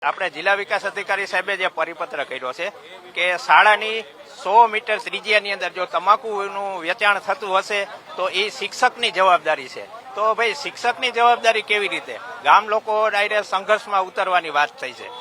આપણે જિલ્લા વિકાસ અધિકારી સાહેબે જે પરિપત્ર કર્યો છે કે શાળાની 100 મીટર ત્રિજ્યાની અંદર જો તમાકુનું વેચાણ થતું હશે તો એ શિક્ષકની જવાબદારી છે. તો ભાઈ શિક્ષકની જવાબદારી કેવી રીતે? ગામ લોકો ડાયરેક્ટ સંઘર્ષમાં ઉતરવાની વાત થઈ છે.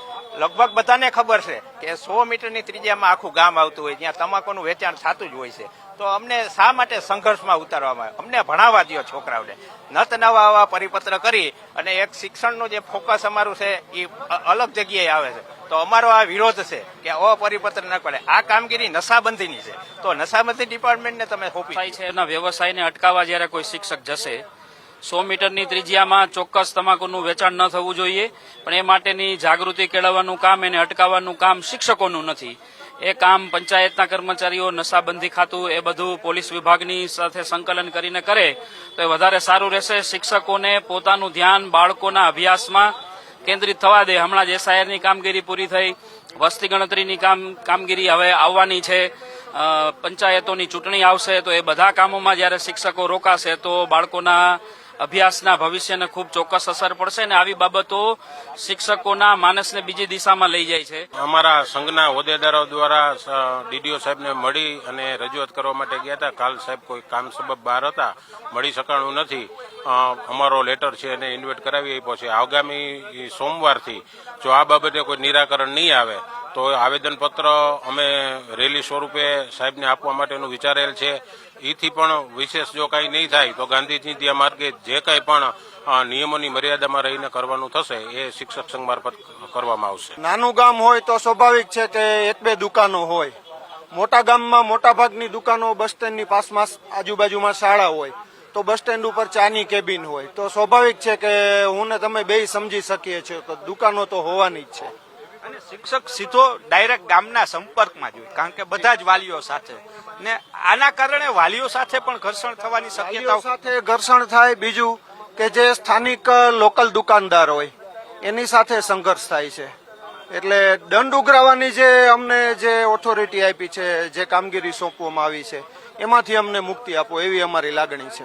લગભગ બધાને ખબર છે કે 100 મીટરની ત્રિજ્યામાં આખું ગામ આવતું હોય જ્યાં તમાકુનું વેચાણ થતું જ હોય છે. તો અમને શા માટે સંઘર્ષમાં ઉતારવામાં આવે? અમને ભણાવવા દો છોકરાઓને. નત નવા આવા પરિપત્ર કરી અને એક શિક્ષણનું જે ફોકસ અમારું છે એ અલગ જગ્યાએ આવે છે. તો અમારો આ વિરોધ છે કે આ પરિપત્ર ન કરે. આ કામગીરી નશાબંધીની છે, તો નશાબંધી ડિપાર્ટમેન્ટને તમે સોંપી છે. એના વ્યવસાયને અટકાવવા જ્યારે કોઈ શિક્ષક જશે 100 મીટરની ત્રિજ્યામાં ચોક્કસ તમાકુનું વેચાણ ન થવું જોઈએ, પણ એ માટેની જાગૃતિ કેળવવાનું કામ, એને અટકાવવાનું કામ શિક્ષકોનું નથી. એ કામ પંચાયતના કર્મચારીઓ, નશાબંધી ખાતું, એ બધું પોલીસ વિભાગની સાથે સંકલન કરીને કરે તો એ વધારે સારું રહેશે. શિક્ષકોને પોતાનું ધ્યાન બાળકોના અભ્યાસમાં કેન્દ્રિત થવા દે. હમણાં જ એસઆઈઆરની કામગીરી પૂરી થઈ, વસ્તી ગણતરીની કામગીરી હવે આવવાની છે, પંચાયતોની ચૂંટણી આવશે, તો એ બધા કામોમાં જ્યારે શિક્ષકો રોકાશે તો બાળકોના અભ્યાસના ભવિષ્યને ખૂબ ચોક્કસ અસર પડશે ને આવી બાબતો શિક્ષકોના માનસને બીજી દિશામાં લઈ જાય છે. અમારા સંઘના હોદ્દેદારો દ્વારા ડીડીઓ સાહેબને મળી અને રજૂઆત કરવા માટે ગયા હતા. કાલ સાહેબ કોઈ કામ સબબ બહાર હતા, મળી શકાણું નથી. અમારો લેટર છે એને ઇન્વેટ કરાવી આપ્યો છે. આગામી સોમવારથી જો આ બાબતે કોઈ નિરાકરણ નહીં આવે તો આવેદનપત્ર અમે રેલી સ્વરૂપે સાહેબને આપવા માટેનું વિચારેલ છે. એથી પણ વિશેષ જો કાંઈ નહીં થાય તો ગાંધીજી માર્ગે જે કંઈ પણ નિયમોની મર્યાદામાં રહીને કરવાનું થશે એ શિક્ષક સંઘ મારફત કરવામાં આવશે. નાનું ગામ હોય તો સ્વાભાવિક છે કે 1-2 દુકાનો હોય. મોટા ગામમાં મોટા ભાગની દુકાનો બસ સ્ટેન્ડની પાસમાં આજુબાજુમાં શાળા હોય, તો બસ સ્ટેન્ડ ઉપર ચાની કેબિન હોય, તો સ્વાભાવિક છે કે હું ને તમે બેય સમજી શકીએ છીએ કે દુકાનો તો હોવાની જ છે. અને શિક્ષક સીધો ડાયરેક્ટ ગામના સંપર્કમાં જ હોય, કારણ કે બધા જ વાલીઓ સાથે, ને આના કારણે વાલીઓ સાથે પણ ઘર્ષણ થવાની શક્યતાઓ સાથે ઘર્ષણ થાય. બીજું કે જે સ્થાનિક લોકલ દુકાનદાર હોય એની સાથે સંઘર્ષ થાય છે. એટલે દંડ ઉઘરાવવાની જે અમને જે ઓથોરિટી આપી છે, જે કામગીરી સોંપવામાં આવી છે, એમાંથી અમને મુક્તિ આપો એવી અમારી લાગણી છે.